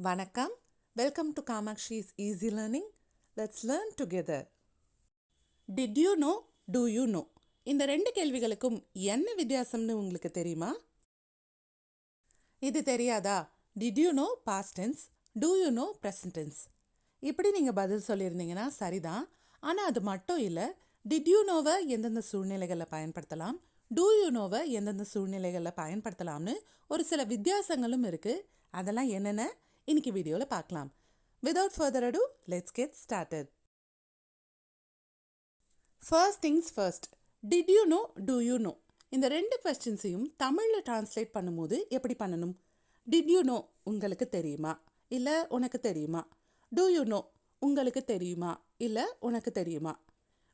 வணக்கம். Welcome to Kamakshi's easy learning. Let's learn together. Did you know, do you know? இந்த ரெண்டு கேள்விகளுக்கும் என்ன வித்தியாசம்னு உங்களுக்கு தெரியுமா? இது தெரியாதா? Did you know past tense, do you know present tense. இப்படி நீங்கள் பதில் சொல்லியிருந்தீங்கன்னா சரிதான். ஆனால் அது மட்டும் இல்லை. டிட் யூ நோவை எந்தெந்த சூழ்நிலைகளில் பயன்படுத்தலாம், டூ யூ நோவை எந்தெந்த சூழ்நிலைகளில் பயன்படுத்தலாம்னு ஒரு சில வித்தியாசங்களும் இருக்குது. அதெல்லாம் என்னென்ன இன்னைக்கு வீடியோவில் பார்க்கலாம். Without further ado, let's get started. First things first. Did you know, do you know? இந்த ரெண்டு கொஸ்டின்ஸையும் தமிழில் டிரான்ஸ்லேட் பண்ணும்போது எப்படி பண்ணணும்? டிட் யூ நோ உங்களுக்கு தெரியுமா இல்லை உனக்கு தெரியுமா? டூ யூ நோ உங்களுக்கு தெரியுமா இல்லை உனக்கு தெரியுமா?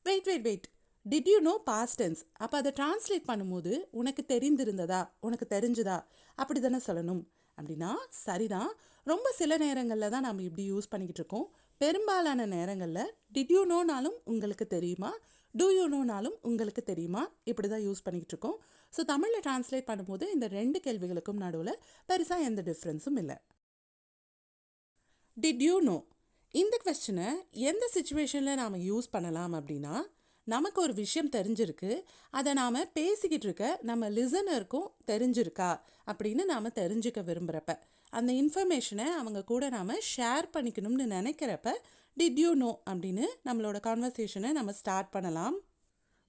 Wait. Did you know past tense. அப்போ அதை டிரான்ஸ்லேட் பண்ணும்போது உனக்கு தெரிந்திருந்ததா, உனக்கு தெரிஞ்சுதா, அப்படி தானே சொல்லணும். அப்படின்னா சரிதான். ரொம்ப சில நேரங்களில் தான் நம்ம இப்படி யூஸ் பண்ணிக்கிட்டு இருக்கோம். பெரும்பாலான நேரங்களில் டிட் யூ நோனாலும் உங்களுக்கு தெரியுமா, டூ யூ நோனாலும் உங்களுக்கு தெரியுமா, இப்படி தான் யூஸ் பண்ணிக்கிட்டு இருக்கோம். ஸோ தமிழில் டிரான்ஸ்லேட் பண்ணும்போது இந்த ரெண்டு கேள்விகளுக்கும் நடுவில் பெருசாக எந்த டிஃப்ரென்ஸும் இல்லை. டிட் யூ நோ இந்த கொஸ்டினை எந்த சுச்சுவேஷனில் நாம் யூஸ் பண்ணலாம் அப்படின்னா, நமக்கு ஒரு விஷயம் தெரிஞ்சிருக்கு, அதை நாம் பேசிக்கிட்டு இருக்க நம்ம லிசனருக்கும் தெரிஞ்சிருக்கா அப்படின்னு நாம் தெரிஞ்சுக்க விரும்புகிறப்ப, அந்த இன்ஃபர்மேஷனை அவங்க கூட நாம் ஷேர் பண்ணிக்கணும்னு நினைக்கிறப்ப டிட் யூ நோ அப்படின்னு நம்மளோட கான்வர்சேஷனை நம்ம ஸ்டார்ட் பண்ணலாம்.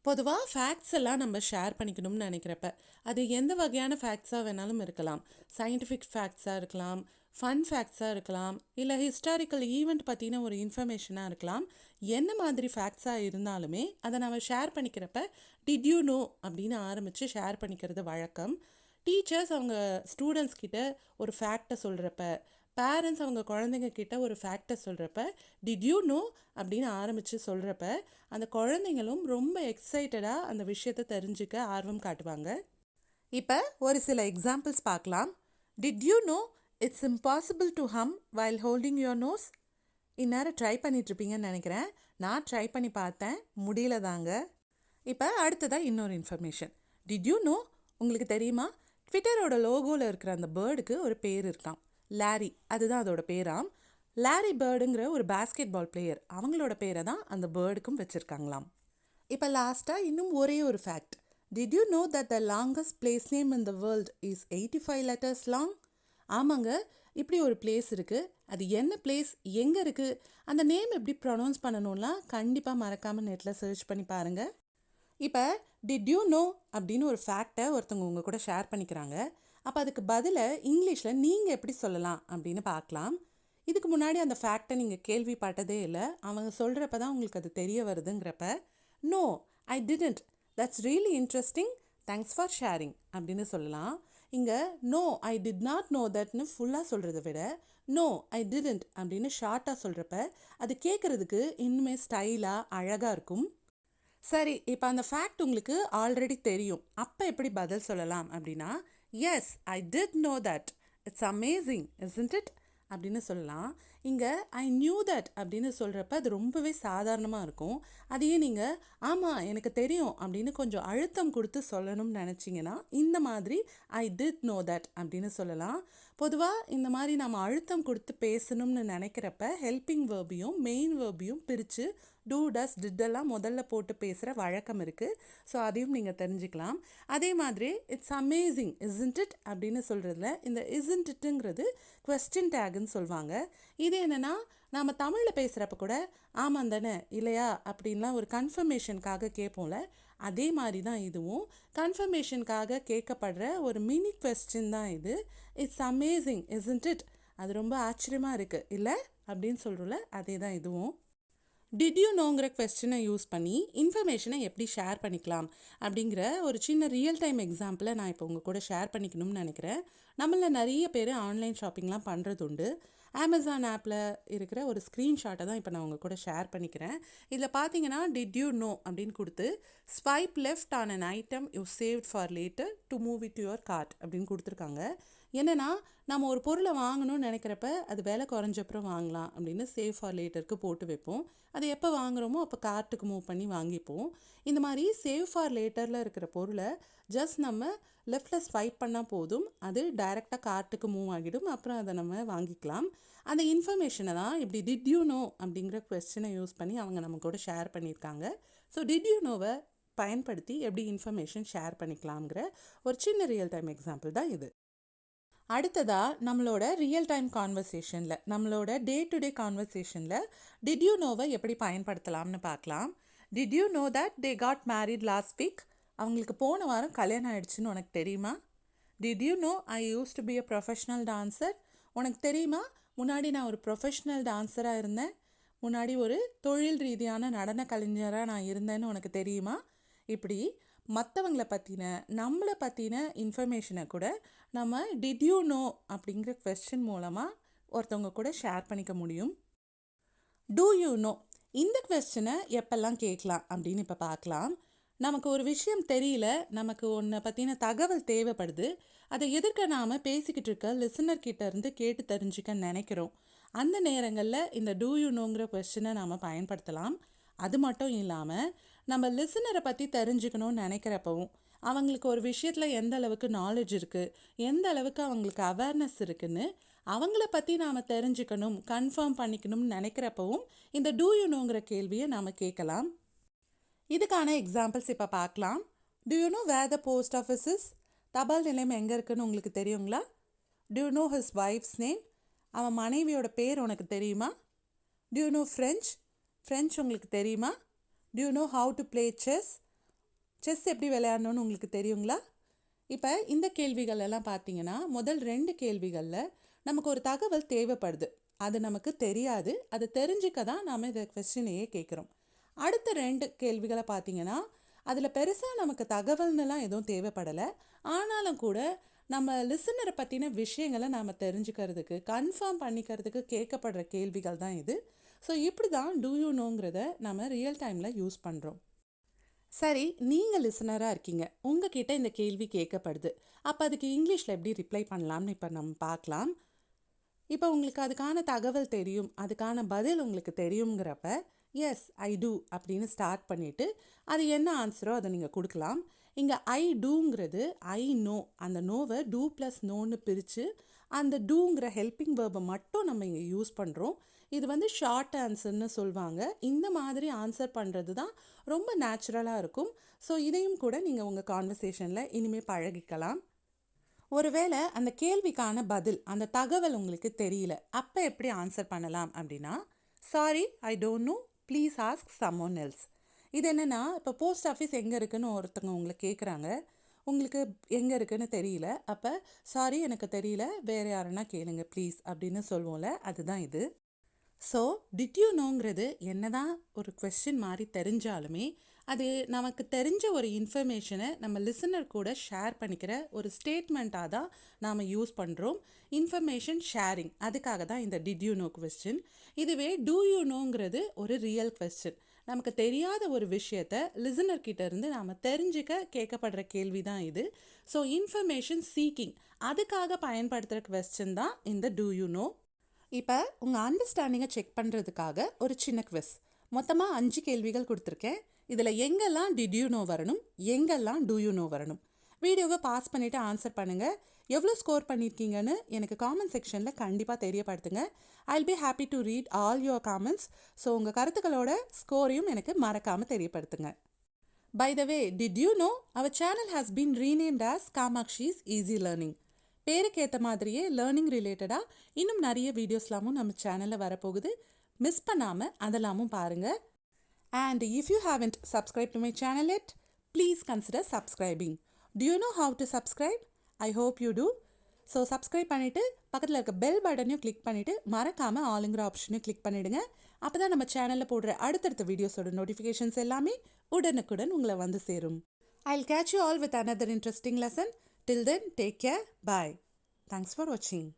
பொதுவாக ஃபேக்ட்ஸ் எல்லாம் நம்ம ஷேர் பண்ணிக்கணும்னு நினைக்கிறப்ப அது எந்த வகையான ஃபேக்ட்ஸாக வேணாலும் இருக்கலாம். சயின்டிஃபிக் ஃபேக்ட்ஸாக இருக்கலாம், ஃபன் ஃபேக்ட்ஸாக இருக்கலாம், இல்லை ஹிஸ்டாரிக்கல் ஈவெண்ட் பற்றின ஒரு இன்ஃபர்மேஷனாக இருக்கலாம். என்ன மாதிரி ஃபேக்ட்ஸாக இருந்தாலுமே அதை நம்ம ஷேர் பண்ணிக்கிறப்ப டிட் யூ நோ அப்படின்னு ஆரம்பித்து ஷேர் பண்ணிக்கிறது வழக்கம். டீச்சர்ஸ் அவங்க ஸ்டூடெண்ட்ஸ் கிட்ட ஒரு ஃபேக்டை சொல்கிறப்ப, பேரண்ட்ஸ் அவங்க குழந்தைங்க கிட்ட ஒரு ஃபேக்டை சொல்கிறப்ப டிட் யூ நோ அப்படின்னு ஆரம்பித்து சொல்கிறப்ப அந்த குழந்தைங்களும் ரொம்ப எக்ஸைட்டடாக அந்த விஷயத்தை தெரிஞ்சுக்க ஆர்வம் காட்டுவாங்க. இப்போ ஒரு சில எக்ஸாம்பிள்ஸ் பார்க்கலாம். Did you know it's impossible to hum while holding your nose? இந்நேரம் ட்ரை பண்ணிகிட்ருப்பீங்கன்னு நினைக்கிறேன். நான் ட்ரை பண்ணி பார்த்தேன், முடியல தாங்க. இப்போ அடுத்ததாக இன்னொரு இன்ஃபர்மேஷன். டிட் யூ நோ உங்களுக்கு தெரியுமா, ட்விட்டரோட லோகோவில் இருக்கிற அந்த பேர்டுக்கு ஒரு பேர் இருக்காம், லாரி. அதுதான் அதோட பேராம். லாரி பேர்டுங்கிற ஒரு பேஸ்கெட் பால் பிளேயர், அவங்களோட பேரை தான் அந்த பேர்டுக்கும் வச்சுருக்காங்களாம். இப்போ லாஸ்ட்டாக இன்னும் ஒரே ஒரு fact. Did you know that the longest place name in the world is 85 letters long? ஆமாங்க, இப்படி ஒரு பிளேஸ் இருக்குது. அது என்ன பிளேஸ், எங்கே இருக்குது, அந்த நேம் எப்படி ப்ரொனவுன்ஸ் பண்ணணும்லாம் கண்டிப்பாக மறக்காமல் நெட்டில் சர்ச் பண்ணி பாருங்கள். இப்போ டிட் யூ நோ அப்படின்னு ஒரு ஃபேக்டை ஒருத்தவங்க உங்கள் கூட ஷேர் பண்ணிக்கிறாங்க. அப்போ அதுக்கு பதிலாக இங்கிலீஷில் நீங்கள் எப்படி சொல்லலாம் அப்படின்னு பார்க்கலாம். இதுக்கு முன்னாடி அந்த ஃபேக்டை நீங்கள் கேள்விப்பட்டதே இல்லை, அவங்க சொல்கிறப்ப தான் உங்களுக்கு அது தெரிய வருதுங்கிறப்ப, no I didn't, that's really interesting, thanks for sharing அப்படின்னு சொல்லலாம். இங்கே no I did not know தட்னு ஃபுல்லாக சொல்கிறத விட நோ ஐ டிடன்ட் அப்படின்னு ஷார்ட்டாக சொல்கிறப்ப அது கேட்குறதுக்கு இன்னுமே ஸ்டைலாக அழகாக இருக்கும். சரி, இப்போ அந்த ஃபேக்ட் உங்களுக்கு ஆல்ரெடி தெரியும், அப்போ எப்படி பதில் சொல்லலாம் அப்படின்னா, yes I did know that, it's amazing isn't it அப்படின்னு சொல்லலாம். இங்கே ஐ நியூ தட் அப்படின்னு சொல்கிறப்ப அது ரொம்பவே சாதாரணமாக இருக்கும். அதையே நீங்கள் ஆமாம் எனக்கு தெரியும் அப்படின்னு கொஞ்சம் அழுத்தம் கொடுத்து சொல்லணும்னு நினச்சிங்கன்னா இந்த மாதிரி ஐ டிட் நோ தட் அப்படின்னு சொல்லலாம். பொதுவாக இந்த மாதிரி நம்ம அழுத்தம் கொடுத்து பேசணும்னு நினைக்கிறப்ப ஹெல்பிங் வேர்பையும் மெயின் வேர்பையும் பிரித்து டூ டஸ் டிட்டெல்லாம் முதல்ல போட்டு பேசுகிற வழக்கம் இருக்குது. ஸோ அதையும் நீங்கள் தெரிஞ்சுக்கலாம். அதே மாதிரி இட்ஸ் அமேசிங் இஸ்ன்ட் இட் அப்படின்னு சொல்கிறதுல இந்த இஸ்ன்ட் இட்டுங்கிறது கொஸ்டின் டேக்குன்னு சொல்லுவாங்க. இது என்னென்னா, நாம் தமிழில் பேசுகிறப்ப கூட ஆமாம் தானே இல்லையா அப்படின்லாம் ஒரு கன்ஃபர்மேஷனுக்காக கேட்போம்ல, அதே மாதிரி தான் இதுவும் கன்ஃபர்மேஷனுக்காக கேட்கப்படுற ஒரு மினி கொஸ்டின் தான் இது. இட்ஸ் அமேசிங் இஸ்ன்ட் இட், அது ரொம்ப ஆச்சரியமாக இருக்குது இல்லை அப்படின்னு சொல்கிறோம்ல, அதே தான் இதுவும். டிட் யூ நோங்கிற கொஸ்டினை யூஸ் பண்ணி இன்ஃபர்மேஷனை எப்படி ஷேர் பண்ணிக்கலாம் அப்படிங்கிற ஒரு சின்ன ரியல் டைம் எக்ஸாம்பிளை நான் இப்போ உங்கள் கூட ஷேர் பண்ணிக்கணும்னு நினைக்கிறேன். நம்மளில் நிறைய பேர் ஆன்லைன் ஷாப்பிங்லாம் பண்ணுறது உண்டு. அமேசான் ஆப்பில் இருக்கிற ஒரு ஸ்க்ரீன்ஷாட்டை தான் இப்போ நான் உங்கள் கூட ஷேர் பண்ணிக்கிறேன். இதில் பார்த்தீங்கன்னா டிட் யூ நோ அப்படின்னு கொடுத்து swipe left on an item you saved for later to move it to your card அப்படின்னு கொடுத்துருக்காங்க. என்னென்னா நம்ம ஒரு பொருளை வாங்கணும்னு நினைக்கிறப்ப அது விலை குறைஞ்சப்புறம் வாங்கலாம் அப்படின்னு சேவ் ஃபார் லேட்டருக்கு போட்டு வைப்போம். அது எப்போ வாங்குகிறோமோ அப்போ கார்ட்டுக்கு மூவ் பண்ணி வாங்கிப்போம். இந்த மாதிரி சேவ் ஃபார் லேட்டரில் இருக்கிற பொருளை ஜஸ்ட் நம்ம லெஃப்டில் ஸ்வைப் பண்ணால் போதும், அது டைரெக்டாக கார்ட்டுக்கு மூவ் ஆகிடும். அப்புறம் அதை நம்ம வாங்கிக்கலாம். அந்த இன்ஃபர்மேஷனை தான் இப்படி டிட் யூ நோ அப்படிங்கிற கொஸ்டினை யூஸ் பண்ணி அவங்க நம்ம கூட ஷேர் பண்ணியிருக்காங்க. ஸோ டிட் யூ நோவை பயன்படுத்தி எப்படி இன்ஃபர்மேஷன் ஷேர் பண்ணிக்கலாம்ங்கிற ஒரு சின்ன ரியல் டைம் எக்ஸாம்பிள் தான் இது. அடுத்ததாக நம்மளோட ரியல் டைம் கான்வர்சேஷனில், நம்மளோட டே டு டே கான்வர்சேஷனில் டிட் யூ நோவை எப்படி பயன்படுத்தலாம்னு பார்க்கலாம். Did you know that they got married last week? அவங்களுக்கு போன வாரம் கல்யாணம் ஆயிடுச்சுன்னு உனக்கு தெரியுமா? Did you know I used to be a professional dancer? உனக்கு தெரியுமா முன்னாடி நான் ஒரு ப்ரொஃபஷ்னல் டான்ஸராக இருந்தேன், முன்னாடி ஒரு தொழில் ரீதியான நடன கலைஞராக நான் இருந்தேன்னு உனக்கு தெரியுமா? இப்படி மற்றவங்களை பற்றின நம்மளை பற்றின இன்ஃபர்மேஷனை கூட நம்ம டிட் யூ நோ அப்படிங்கிற கொஸ்டின் மூலமாக ஒருத்தவங்க கூட ஷேர் பண்ணிக்க முடியும். டூ யூ நோ இந்த கொஸ்டினை எப்பெல்லாம் கேட்கலாம் அப்படின்னு இப்போ பார்க்கலாம். நமக்கு ஒரு விஷயம் தெரியல, நமக்கு ஒன்றை பற்றின தகவல் தேவைப்படுது, அதை எதிர்க்க நாம் பேசிக்கிட்டு இருக்க லிசனர்கிட்ட இருந்து கேட்டு தெரிஞ்சுக்க நினைக்கிறோம். அந்த நேரங்களில் இந்த டூ யூ நோங்கிற கொஸ்டினை நாம் பயன்படுத்தலாம். அது மட்டும் இல்லாமல் நம்ம லிசனரை பற்றி தெரிஞ்சுக்கணும்னு நினைக்கிறப்பவும், அவங்களுக்கு ஒரு விஷயத்தில் எந்த அளவுக்கு நாலேஜ் இருக்குது, எந்த அளவுக்கு அவங்களுக்கு அவேர்னஸ் இருக்குன்னு அவங்கள பற்றி நாம் தெரிஞ்சுக்கணும், கன்ஃபார்ம் பண்ணிக்கணும்னு நினைக்கிறப்பவும் இந்த டூ யூ நோங்கிற கேள்வியை நாம் கேட்கலாம். இதுக்கான எக்ஸாம்பிள்ஸ் இப்போ பார்க்கலாம். Do you know where the post office is? தபால் நிலையம் எங்கே இருக்குன்னு உங்களுக்கு தெரியுங்களா? Do you know his wife's name? அவன் மனைவியோட பேர் உனக்கு தெரியுமா? Do you know French? French உங்களுக்கு தெரியுமா? Do you know how to play chess? Chess எப்படி விளையாடணும்னு உங்களுக்கு தெரியுங்களா? இப்போ இந்த கேள்விகள் எல்லாம் பார்த்தீங்கன்னா, முதல் 2 கேள்விகளில் நமக்கு ஒரு தகவல் தேவைப்படுது, அது நமக்கு தெரியாது, அது தெரிஞ்சுக்க தான் நாம் இந்த கொஸ்டினையே கேட்குறோம். அடுத்த 2 கேள்விகளை பார்த்தீங்கன்னா, அதில் பெருசாக நமக்கு தகவல்னெலாம் எதுவும் தேவைப்படலை, ஆனாலும் கூட நம்ம லிசனரை பற்றின விஷயங்களை நாம் தெரிஞ்சுக்கிறதுக்கு, கன்ஃபார்ம் பண்ணிக்கிறதுக்கு கேட்கப்படுற கேள்விகள் தான் இது. ஸோ இப்படி தான் டூ யூ நோங்கிறத நம்ம ரியல் டைமில் யூஸ் பண்ணுறோம். சரி, நீங்கள் லிசனராக இருக்கீங்க, உங்ககிட்ட இந்த கேள்வி கேட்கப்படுது, அப்போ அதுக்கு இங்கிலீஷில் எப்படி ரிப்ளை பண்ணலாம்னு இப்போ நம்ம பார்க்கலாம். இப்போ உங்களுக்கு அதுக்கான தகவல் தெரியும், அதுக்கான பதில் உங்களுக்கு தெரியுங்கிறப்ப எஸ் ஐ டூ அப்படின்னு ஸ்டார்ட் பண்ணிவிட்டு அது என்ன ஆன்சரோ அதை நீங்கள் கொடுக்கலாம். இங்கே ஐ டூங்கிறது ஐ நோ, அந்த நோவை டூ ப்ளஸ் நோன்னு பிரித்து அந்த டூங்கிற ஹெல்பிங் வேர்பை மட்டும் நம்ம இங்கே யூஸ் பண்ணுறோம். இது வந்து ஷார்ட் ஆன்சர்னு சொல்லுவாங்க. இந்த மாதிரி ஆன்சர் பண்ணுறது தான் ரொம்ப நேச்சுரலாக இருக்கும். ஸோ இதையும் கூட நீங்கள் உங்கள் கான்வர்சேஷனில் இனிமேல் பழகிக்கலாம். ஒருவேளை அந்த கேள்விக்கான பதில், அந்த தகவல் உங்களுக்கு தெரியல, அப்போ எப்படி ஆன்சர் பண்ணலாம் அப்படின்னா, sorry I don't know, please ask someone else. இது என்னென்னா, இப்போ போஸ்ட் ஆஃபீஸ் எங்கே இருக்குதுன்னு ஒருத்தவங்க உங்களை கேட்குறாங்க, உங்களுக்கு எங்கே இருக்குதுன்னு தெரியல, அப்போ சாரி எனக்கு தெரியல, வேறு யாருன்னா கேளுங்க ப்ளீஸ் அப்படின்னு சொல்லுவோம்ல, அதுதான் இது. ஸோ டிட் யூ நோங்கிறது என்ன தான் ஒரு கொஸ்டின் மாதிரி தெரிஞ்சாலுமே, அது நமக்கு தெரிஞ்ச ஒரு இன்ஃபர்மேஷனை நம்ம லிசனர் கூட ஷேர் பண்ணிக்கிற ஒரு ஸ்டேட்மெண்ட்டாக தான் நாம் யூஸ் பண்ணுறோம். இன்ஃபர்மேஷன் ஷேரிங், அதுக்காக தான் இந்த டிட் யூ நோ கொஸ்டின். இதுவே டூ யூ நோங்கிறது ஒரு ரியல் கொஸ்டின். நமக்கு தெரியாத ஒரு விஷயத்தை லிசனர்கிட்ட இருந்து நாம் தெரிஞ்சுக்க கேட்கப்படுற கேள்வி தான் இது. ஸோ இன்ஃபர்மேஷன் சீக்கிங், அதுக்காக பயன்படுத்துகிற கொஸ்டின் தான் இந்த டூ யூ நோ. இப்போ உங்கள் அண்டர்ஸ்டாண்டிங்கை செக் பண்ணுறதுக்காக ஒரு சின்ன குவிஸ். மொத்தமாக 5 கேள்விகள் கொடுத்துருக்கேன். இதில் எங்கெல்லாம் டிட் யூ நோ வரணும், எங்கெல்லாம் டூ யூ நோ வரணும். வீடியோவை பாஸ் பண்ணிவிட்டு ஆன்சர் பண்ணுங்கள். எவ்வளோ ஸ்கோர் பண்ணியிருக்கீங்கன்னு எனக்கு காமெண்ட் செக்ஷனில் கண்டிப்பாக தெரியப்படுத்துங்க. I'll be happy to read all your comments. So உங்கள் கருத்துக்களோட ஸ்கோரையும் எனக்கு மறக்காமல் தெரியப்படுத்துங்க. By the way, did you know our channel has been renamed as Kamakshi's easy learning. பேருக்கு ஏற்ற மாதிரியே லேர்னிங் ரிலேட்டடாக இன்னும் நிறைய வீடியோஸ்லாமும் நம்ம சேனலில் வரப்போகுது. மிஸ் பண்ணாமல் அதெல்லாமும் பாருங்கள். And if you haven't subscribe to my channel yet, please consider subscribing. Do you know how to subscribe? I hope you do. So subscribe பண்ணிவிட்டு பக்கத்தில் இருக்க பெல் பட்டனையும் கிளிக் பண்ணிவிட்டு மறக்காமல் ஆளுங்கிற ஆப்ஷனையும் கிளிக் பண்ணிவிடுங்க. அப்போ தான் நம்ம சேனலில் போடுற அடுத்தடுத்த வீடியோஸோட நோட்டிஃபிகேஷன்ஸ் எல்லாமே உடனுக்குடன் உங்களை வந்து சேரும். I'll catch you all with another interesting lesson. Till then, take care. Bye. Thanks for watching.